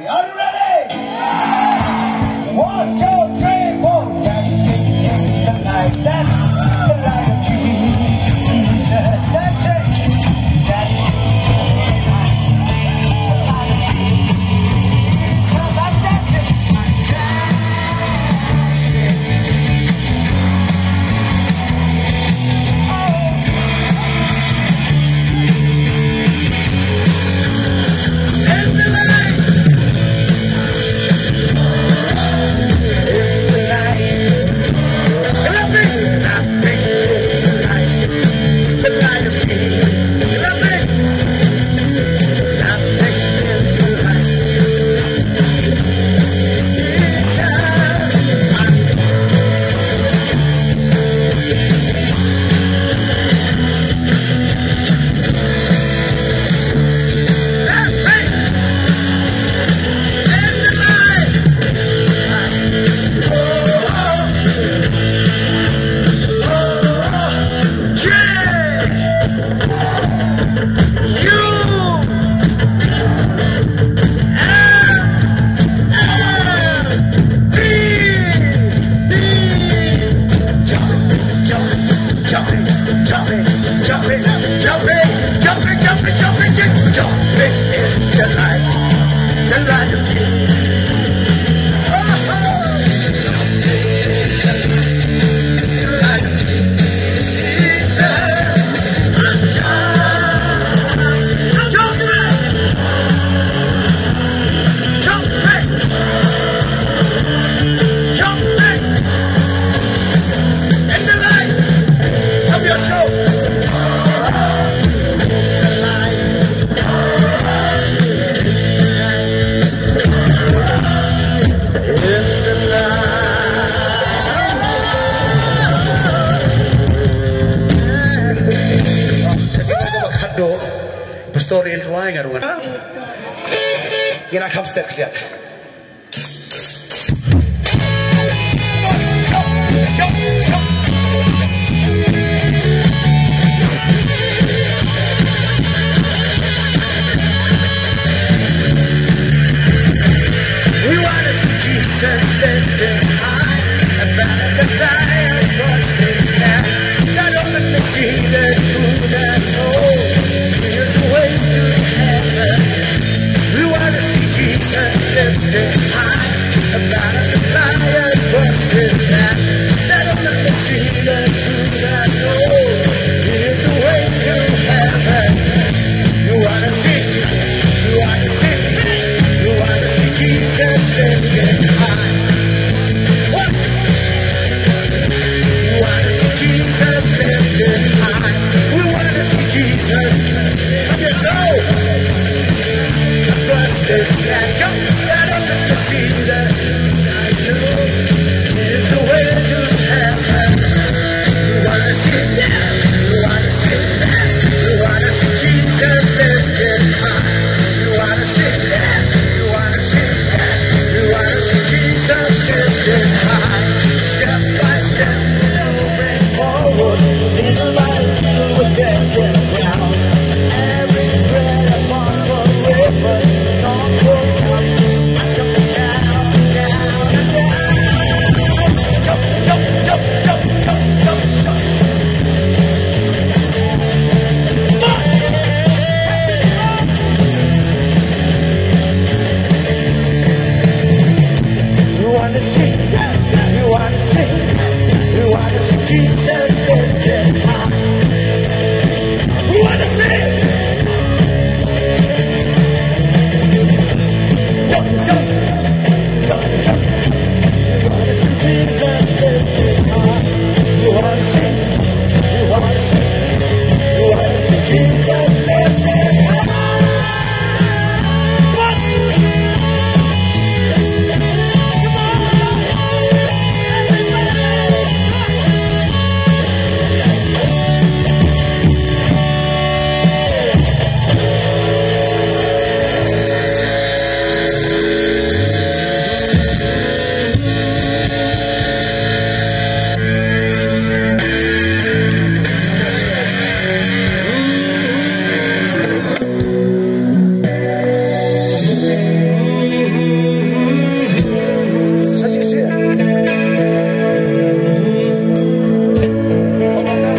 Are you ready? 1, 2, 3, 4. Dancing in the light, that's the light of Jesus. That's it. Dancing in the light of Jesus. I'm dancing. I'm dancing. In the light. Story in Hawaii ngaruan. Gina come step clear. We wanna see Jesus lifted high above the fire across this land. Not only see the truth and hope. Way to heaven. We want to see Jesus live. this land. Jump right up in the sea that I know is the way to heaven. You wanna see that? You wanna see that? You wanna see Jesus lifted high? You wanna see that? You wanna see that? You wanna see Jesus lifted high? Step by step, moving forward, little by little, we're taking ground. Every breath upon the river, don't look up, down, down, down. Jump, jump, jump, jump, jump, jump, jump. You wanna see, you wanna see, you wanna see Jesus lifted high. You wanna see. Jump, jump, jump, jump. You wanna see Jesus lifted high. You wanna see, you wanna see, you wanna see Jesus lifted high. What? Such as it. Oh my God.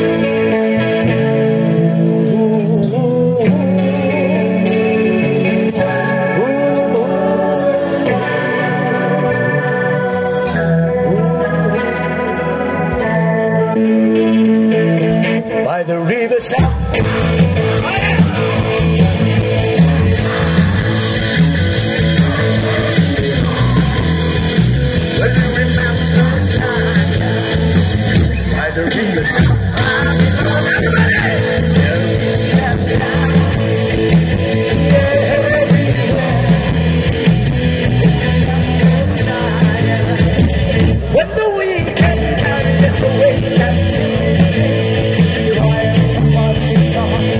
By the riverside. When you remember Zion, by the riverside. When the wind can carry us away, captivity, you are my song.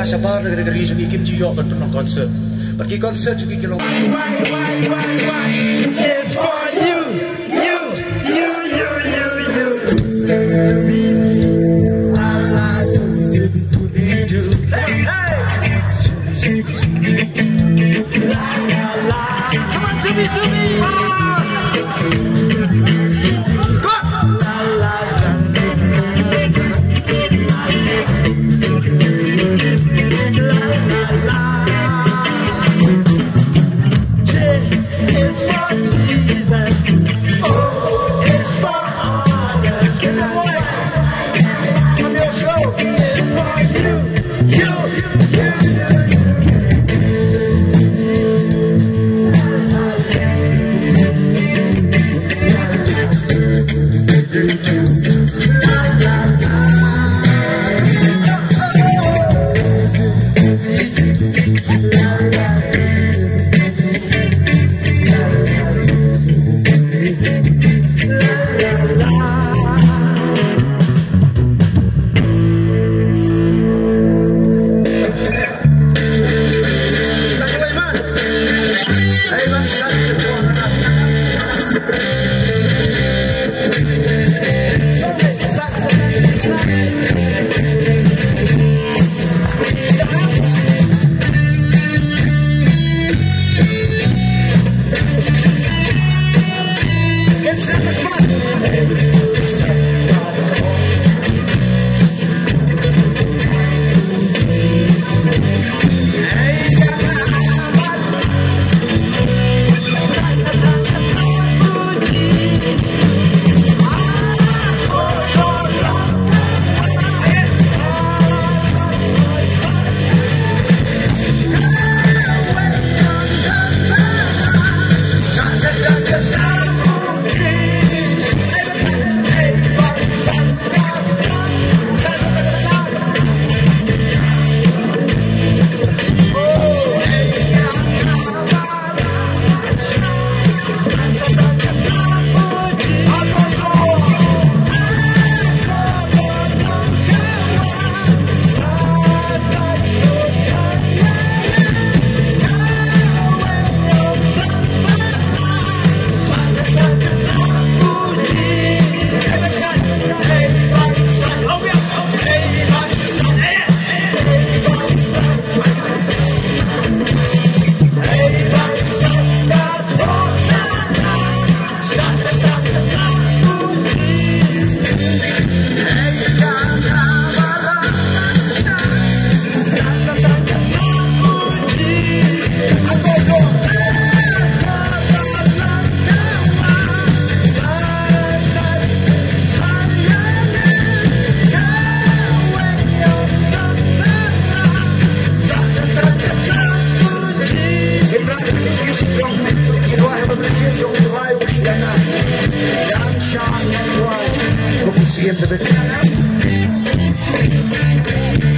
sabar dari sugi kim jiyo berpenong konser. Pergi konser juga kilo. It's for you. Come on, Zubi. It's for Jesus. Oh, it's for others. Come here, slow. It's for you.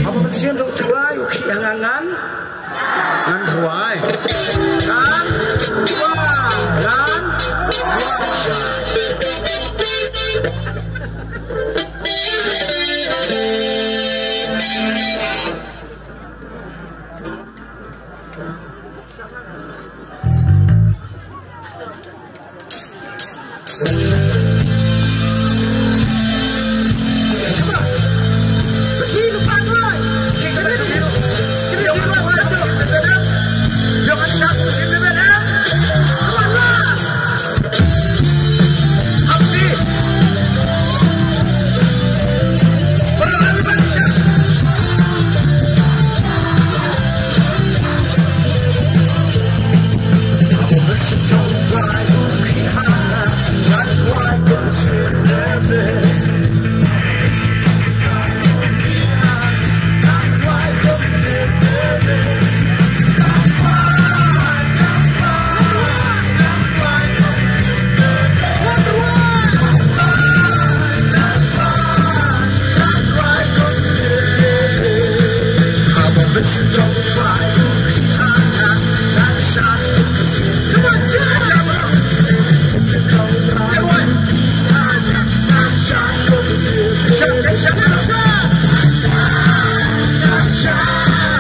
Apa pensiun dok tuai uki angan ngan ruai ngan shine.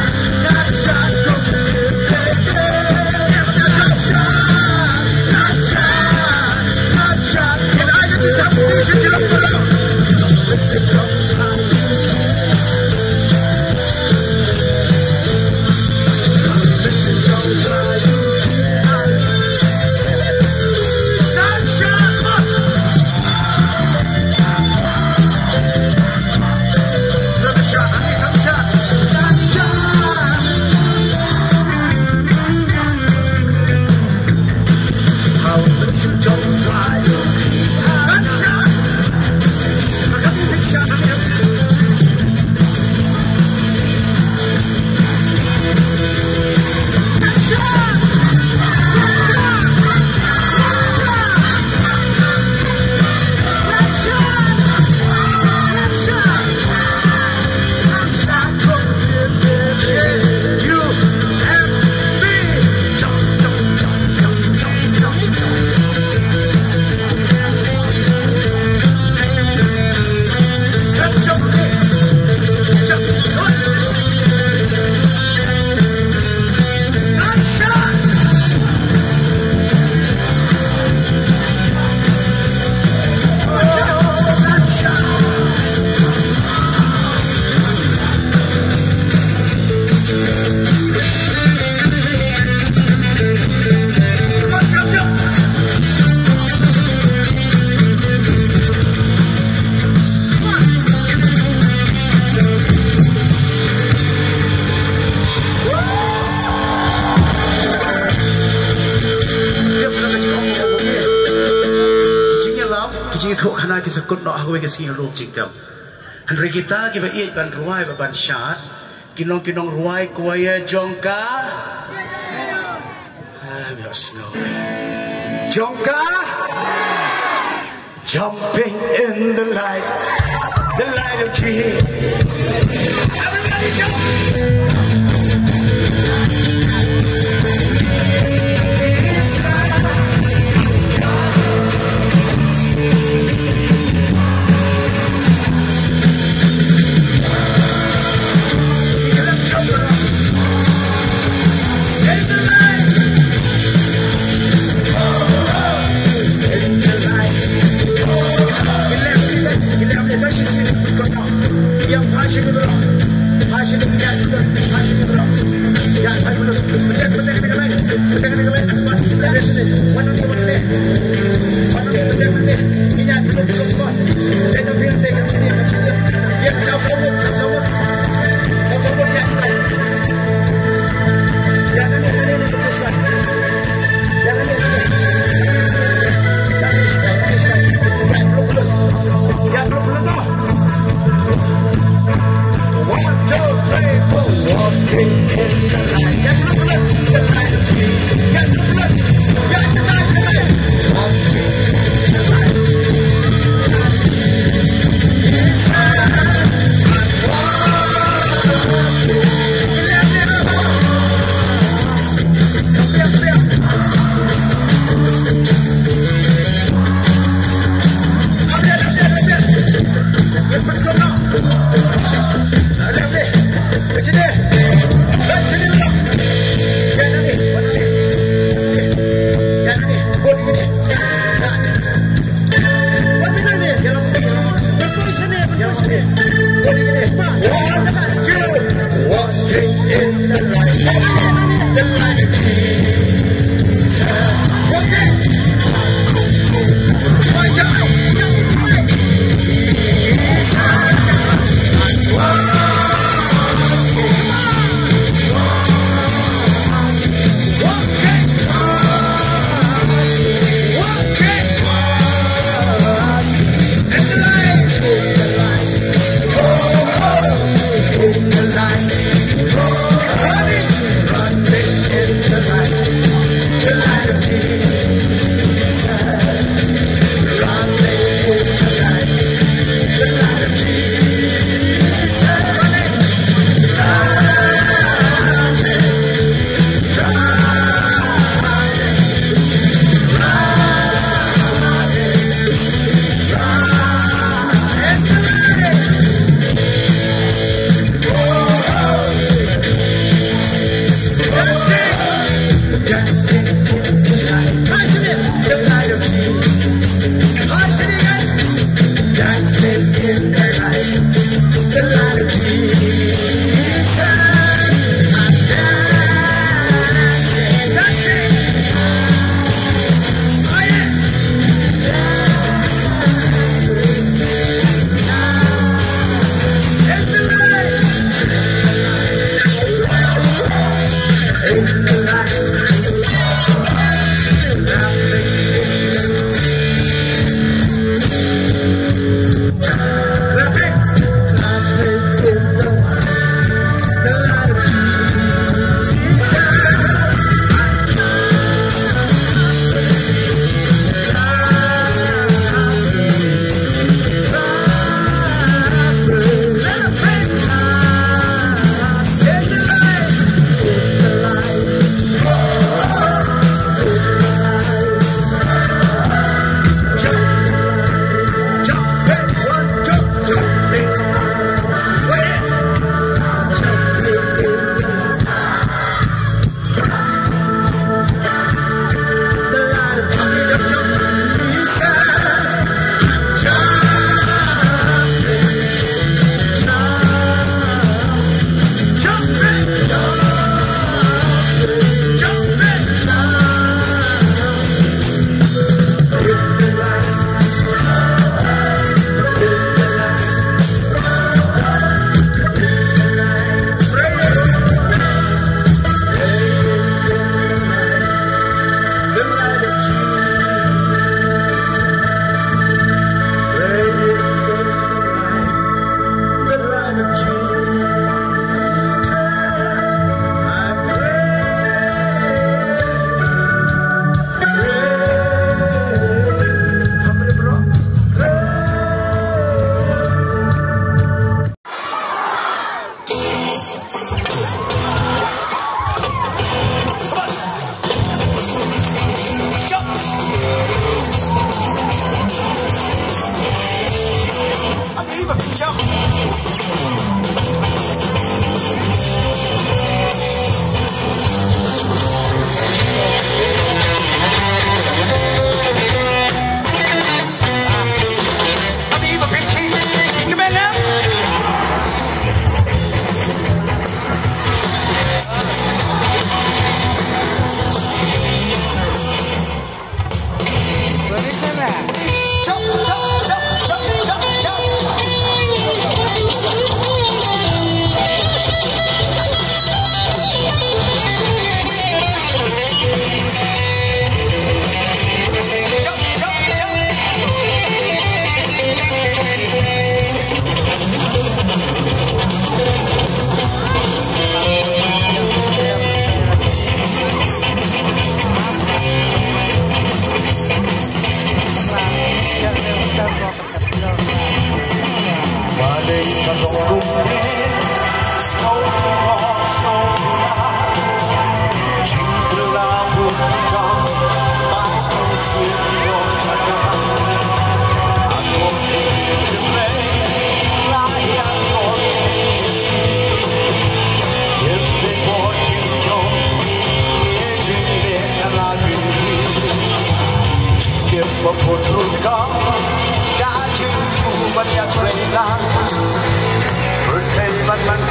ruai ke sekut no ahwe ke sing ruk jingkam Henry kita ki ba iet ban ruai ba ban syat kinong ruai kuaya jongka bios no jongka jumping in the light of Jesus. Everybody jump. Yang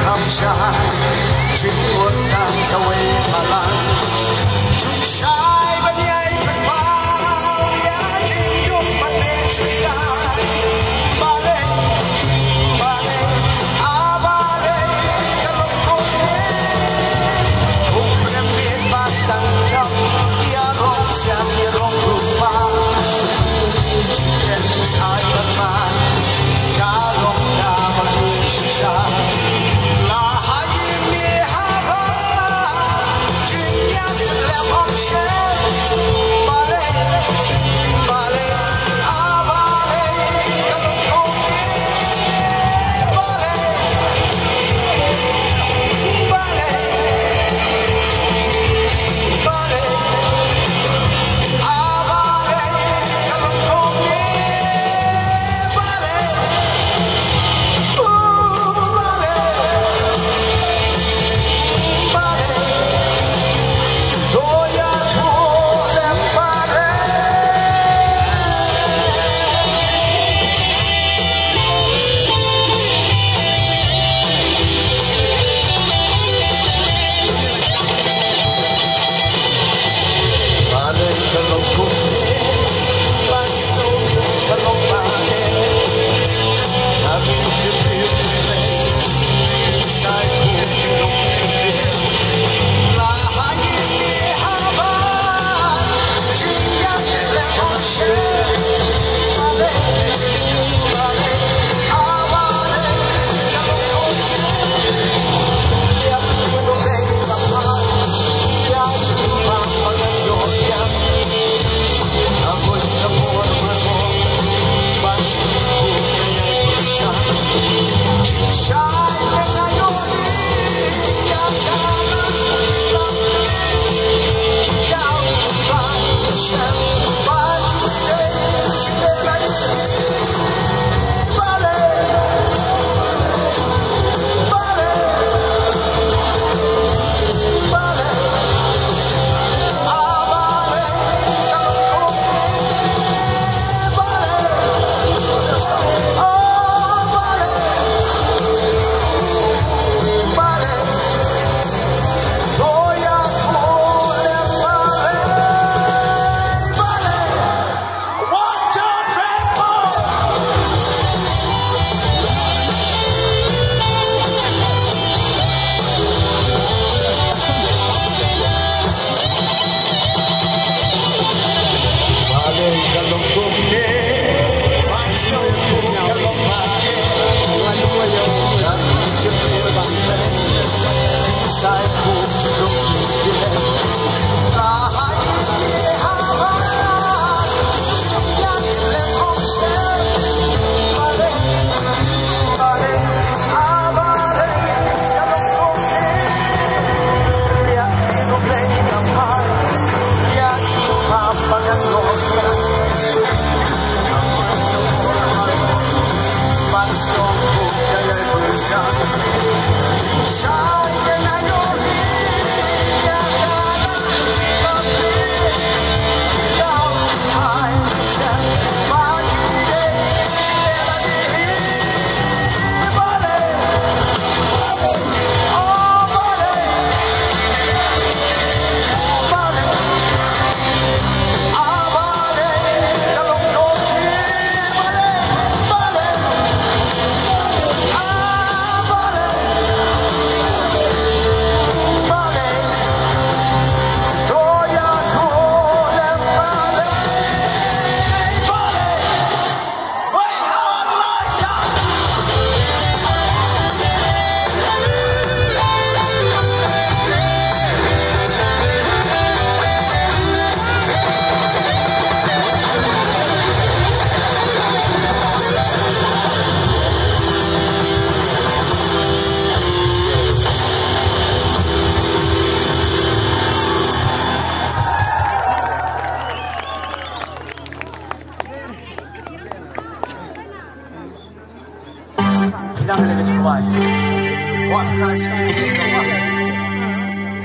khắp trái chỉ muốn đang tàu ấy mà lăn chúng sai bên nhảy thật bao giá chỉ dùng mặt đen suy ra ba lên ba lên kalau kau kung pinagpit bastang jam yarong siya yarong rupa chicken just ay man kalong na mag-isisya lahayin ni haba chinya sila option bale bale abale kalong kong bale bale bale abale kalong kong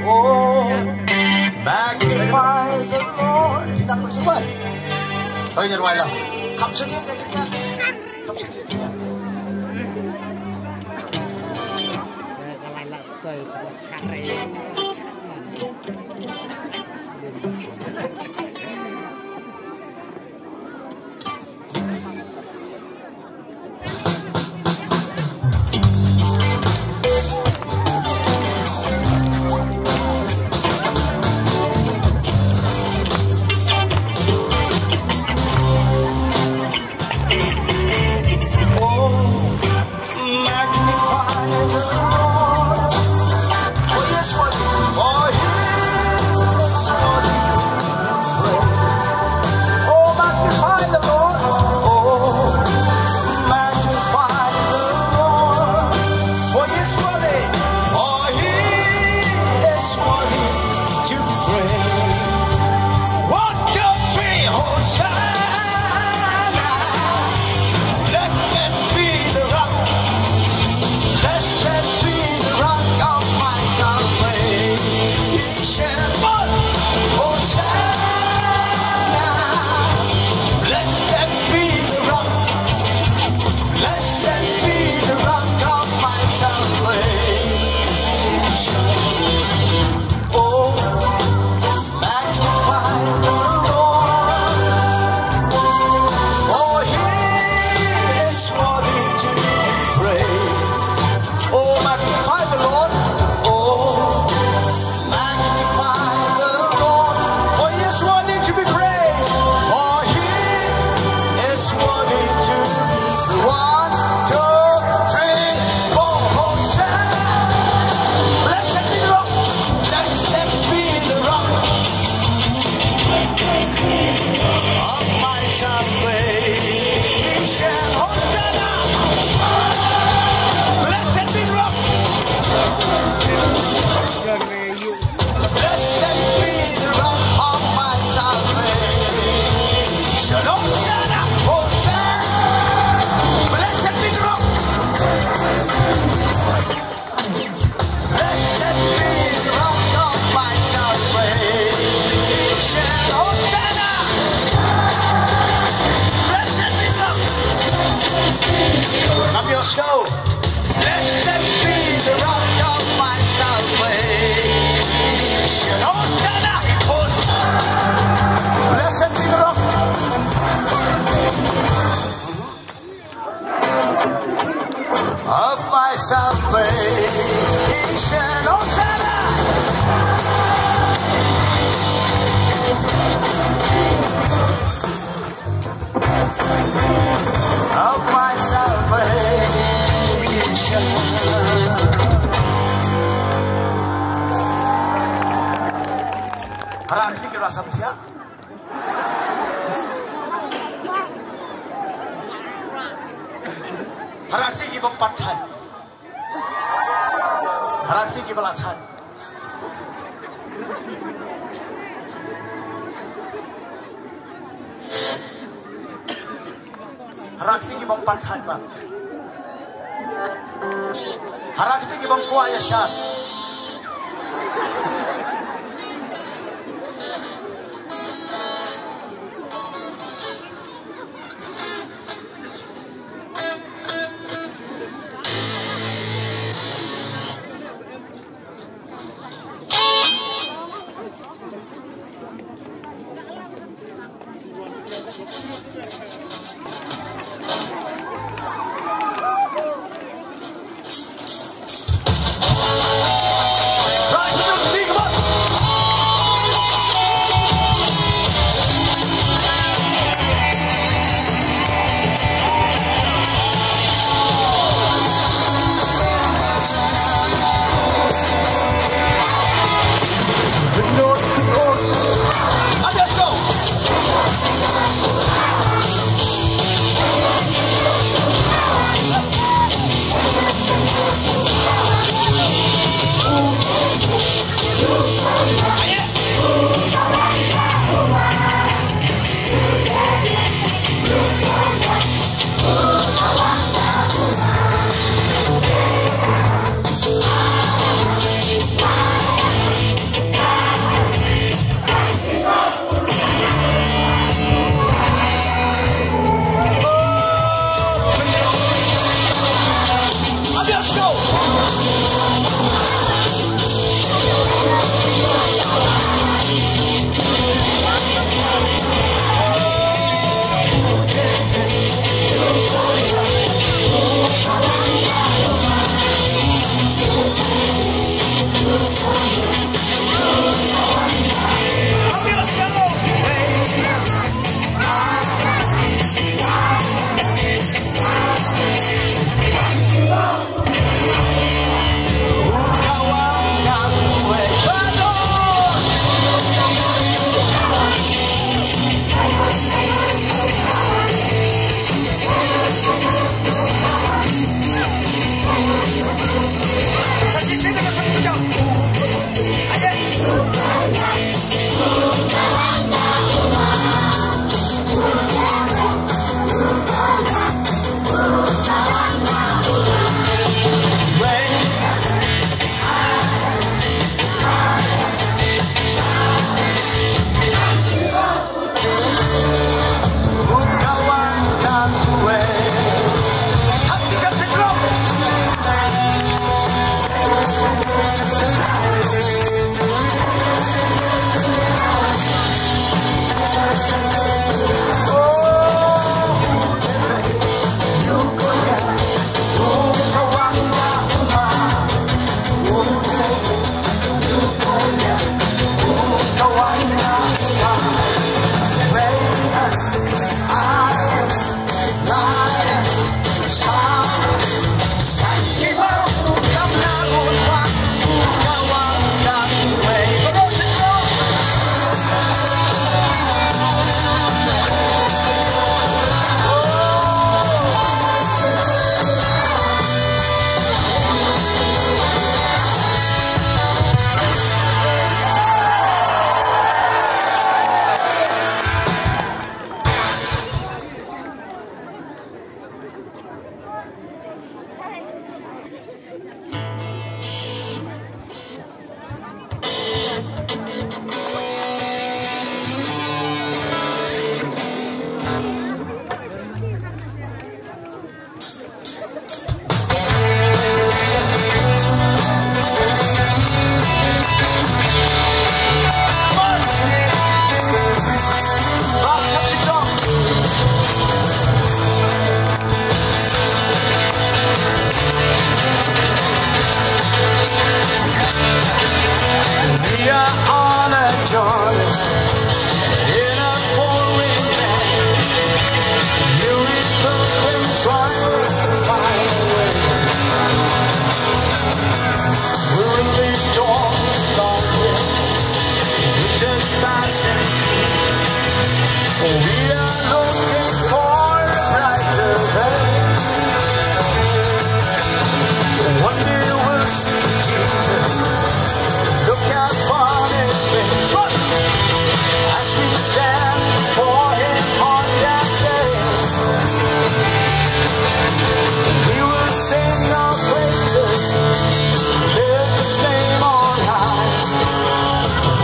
Oh, magnify the Lord. Thì năng lực số 7. Tôi nhận ngoài là khắp sự kiện này khắp sự kiện này. salvation, Hosanna, of my salvation. Harapin kita sampai. Harapin kita pathan. Harapin kita pathan. Harapin kita pathan bang. Harapin kita kuaya syar. Rise to the feet, come on. are on a journey in a foreign land. You is broken, trying to find a way. We're in this storm, long way. We're just passing through. We are looking for a brighter day. One day we'll see Jesus. Look out for his face as we stand before him on that day. We will sing our praises, lift his name on high.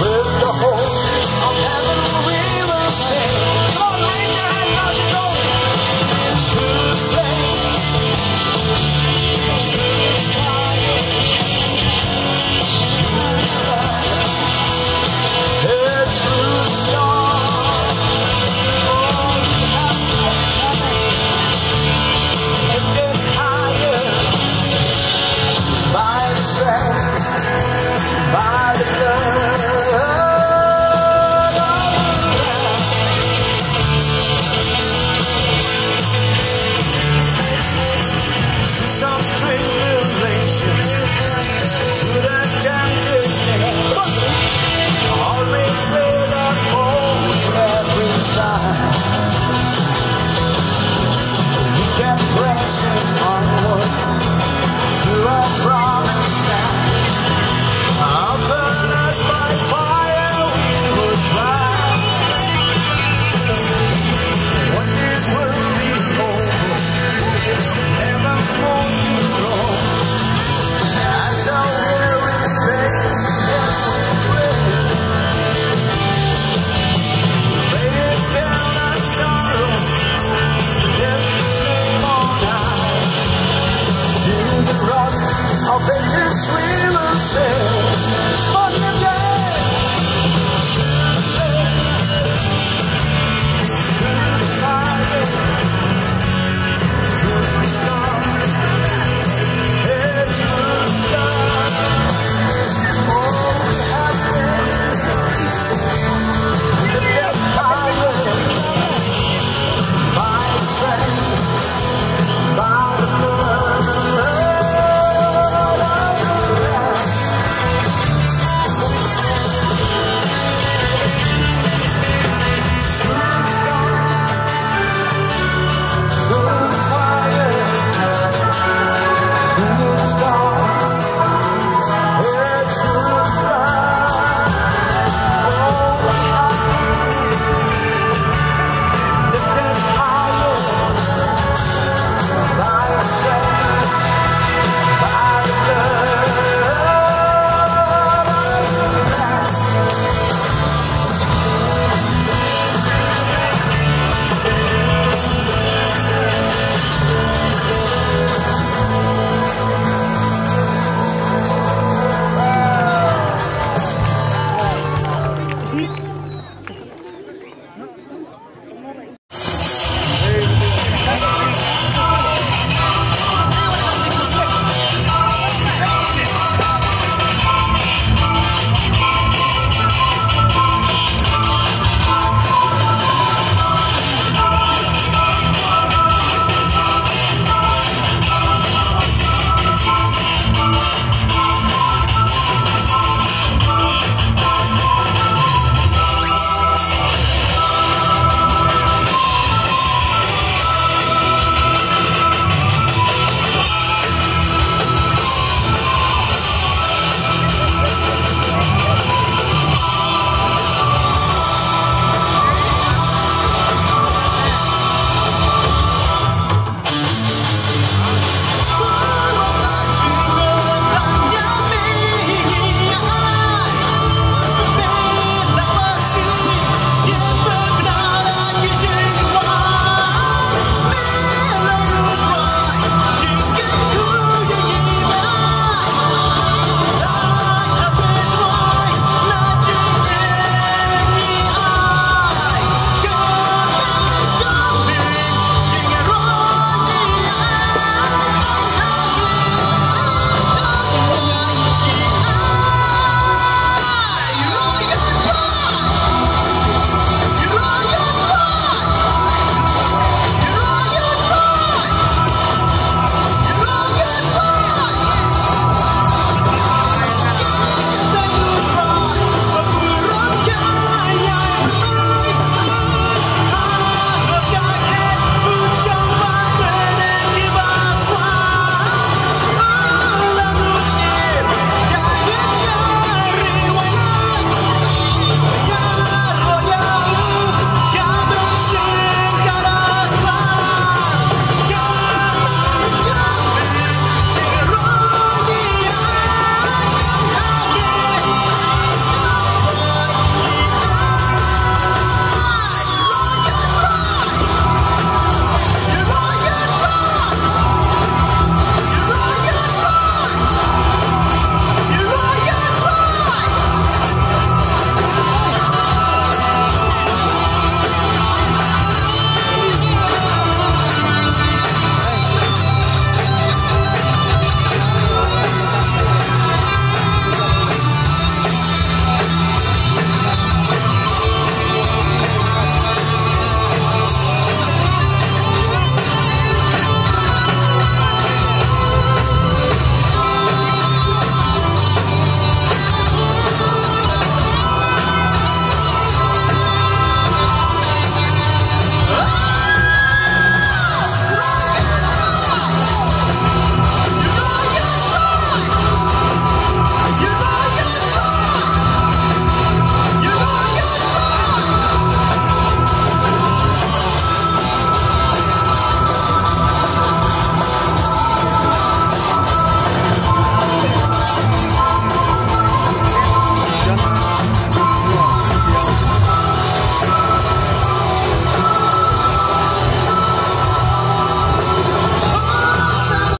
With the hope of heaven we will sing. Come on, raise your hand, how's it going? Through the flames, through the fire, through the storm. Lifted higher by the strength, by the blood of the Lamb. Through some tribulation, through the tempest name, always made up home every time. We kept pressing onward to our promised land. Often as by fire we would try. One day it will be over, never more to grow. As our weary face again we pray. Lay it down our sorrow, lift his name on high. To the rock of ages we will sail.